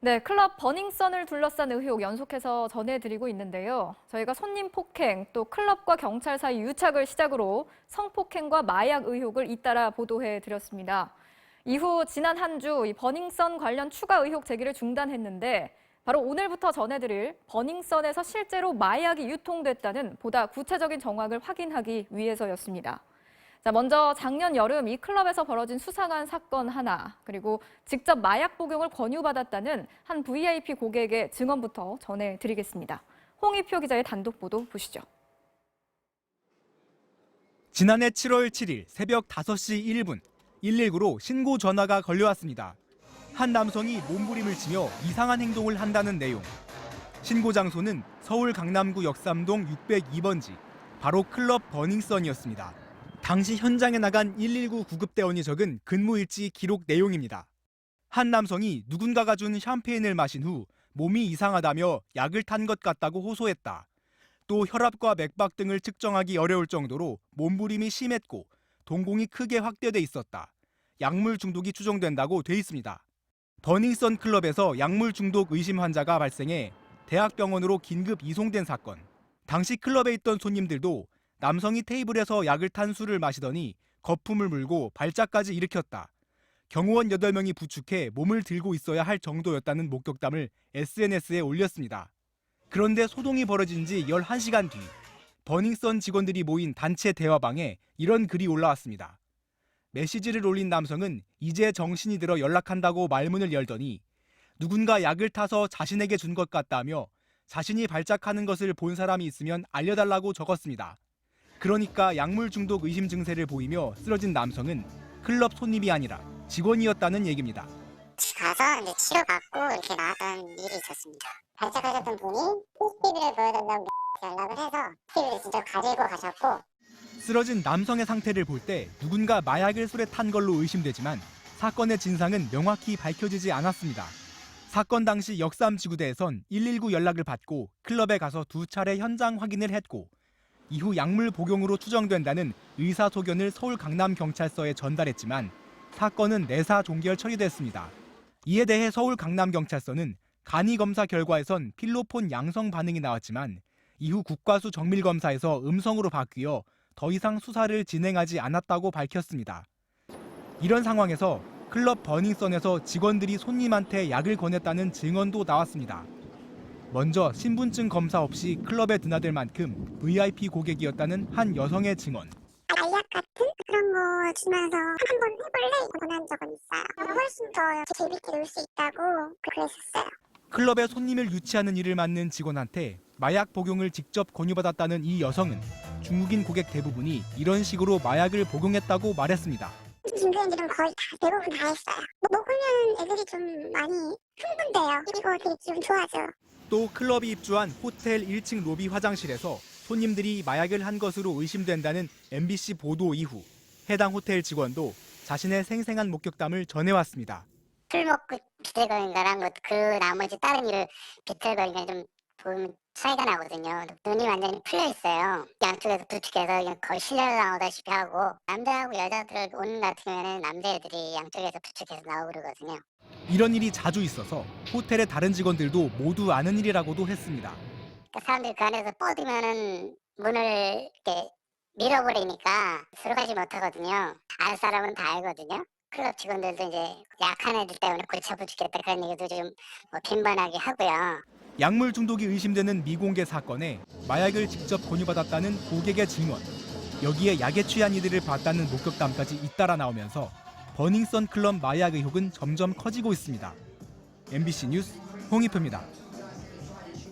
네, 클럽 버닝썬을 둘러싼 의혹 연속해서 전해드리고 있는데요. 저희가 손님 폭행, 또 클럽과 경찰 사이 유착을 시작으로 성폭행과 마약 의혹을 잇따라 보도해드렸습니다. 이후 지난 한 주 이 버닝썬 관련 추가 의혹 제기를 중단했는데 바로 오늘부터 전해드릴 버닝썬에서 실제로 마약이 유통됐다는 보다 구체적인 정황을 확인하기 위해서였습니다. 자, 먼저 작년 여름 이 클럽에서 벌어진 수상한 사건 하나, 그리고 직접 마약 복용을 권유받았다는 한 VIP 고객의 증언부터 전해드리겠습니다. 홍희표 기자의 단독 보도 보시죠. 지난해 7월 7일 새벽 5시 1분, 119로 신고 전화가 걸려왔습니다. 한 남성이 몸부림을 치며 이상한 행동을 한다는 내용. 신고 장소는 서울 강남구 역삼동 602번지, 바로 클럽 버닝썬이었습니다. 당시 현장에 나간 119 구급대원이 적은 근무일지 기록 내용입니다. 한 남성이 누군가가 준 샴페인을 마신 후 몸이 이상하다며 약을 탄 것 같다고 호소했다. 또 혈압과 맥박 등을 측정하기 어려울 정도로 몸부림이 심했고 동공이 크게 확대돼 있었다. 약물 중독이 추정된다고 돼 있습니다. 버닝썬 클럽에서 약물 중독 의심 환자가 발생해 대학병원으로 긴급 이송된 사건. 당시 클럽에 있던 손님들도 남성이 테이블에서 약을 탄 술을 마시더니 거품을 물고 발작까지 일으켰다. 경호원 8명이 부축해 몸을 들고 있어야 할 정도였다는 목격담을 SNS에 올렸습니다. 그런데 소동이 벌어진 지 11시간 뒤 버닝썬 직원들이 모인 단체 대화방에 이런 글이 올라왔습니다. 메시지를 올린 남성은 이제 정신이 들어 연락한다고 말문을 열더니 누군가 약을 타서 자신에게 준 것 같다며 자신이 발작하는 것을 본 사람이 있으면 알려달라고 적었습니다. 그러니까 약물 중독 의심 증세를 보이며 쓰러진 남성은 클럽 손님이 아니라 직원이었다는 얘기입니다. 가서 이제 치료받고 이렇게 나왔던 일이 있었습니다. 발작하셨던 분이 CCTV를 보여달라고 연락을 해서 CCTV를 직접 가지고 가셨고, 쓰러진 남성의 상태를 볼 때 누군가 마약을 술에 탄 걸로 의심되지만 사건의 진상은 명확히 밝혀지지 않았습니다. 사건 당시 역삼지구대에선 119 연락을 받고 클럽에 가서 2차례 현장 확인을 했고 이후 약물 복용으로 추정된다는 의사소견을 서울 강남경찰서에 전달했지만 사건은 내사 종결 처리됐습니다. 이에 대해 서울 강남경찰서는 간이검사 결과에선 필로폰 양성 반응이 나왔지만 이후 국과수 정밀검사에서 음성으로 바뀌어 더 이상 수사를 진행하지 않았다고 밝혔습니다. 이런 상황에서 클럽 버닝썬에서 직원들이 손님한테 약을 권했다는 증언도 나왔습니다. 먼저 신분증 검사 없이 클럽에 드나들 만큼 VIP 고객이었다는 한 여성의 증언. 알약 같은 그런 거 주면서 한번 해볼래? 권한 적은 있어요. 훨씬 더 재밌게 놀 수 있다고 그랬었어요. 클럽에 손님을 유치하는 일을 맡는 직원한테 마약 복용을 직접 권유받았다는 이 여성은 중국인 고객 대부분이 이런 식으로 마약을 복용했다고 말했습니다. 중국인들은 거의 다 대부분 다 했어요. 먹으면 애들이 좀 많이 흥분돼요. 이거 되게 기분 좋아져. 또 클럽이 입주한 호텔 1층 로비 화장실에서 손님들이 마약을 한 것으로 의심된다는 MBC 보도 이후 해당 호텔 직원도 자신의 생생한 목격담을 전해왔습니다. 술 먹고 비틀거리는 거랑 그 나머지 다른 일을 비틀거리는 좀 보면 차이가 나거든요. 눈이 완전히 풀려 있어요. 양쪽에서 부축해서 그냥 거의 실내로 나오다시피 하고, 남자하고 여자들 오는 같은 경우에는 남자애들이 양쪽에서 부축해서 나오고 그러거든요. 이런 일이 자주 있어서 호텔의 다른 직원들도 모두 아는 일이라고도 했습니다. 그러니까 사람들이 그 안에서 뻗으면은 문을 이렇게 밀어버리니까 들어가지 못하거든요. 알 사람은 다 알거든요. 클럽 직원들도 이제 약한 애들 때문에 고쳐부죽겠다 그런 얘기도 좀 빈번하게 하고요. 약물 중독이 의심되는 미공개 사건에 마약을 직접 권유받았다는 고객의 증언, 여기에 약에 취한 이들을 봤다는 목격담까지 잇따라 나오면서 버닝썬 클럽 마약 의혹은 점점 커지고 있습니다. MBC 뉴스 홍희표입니다.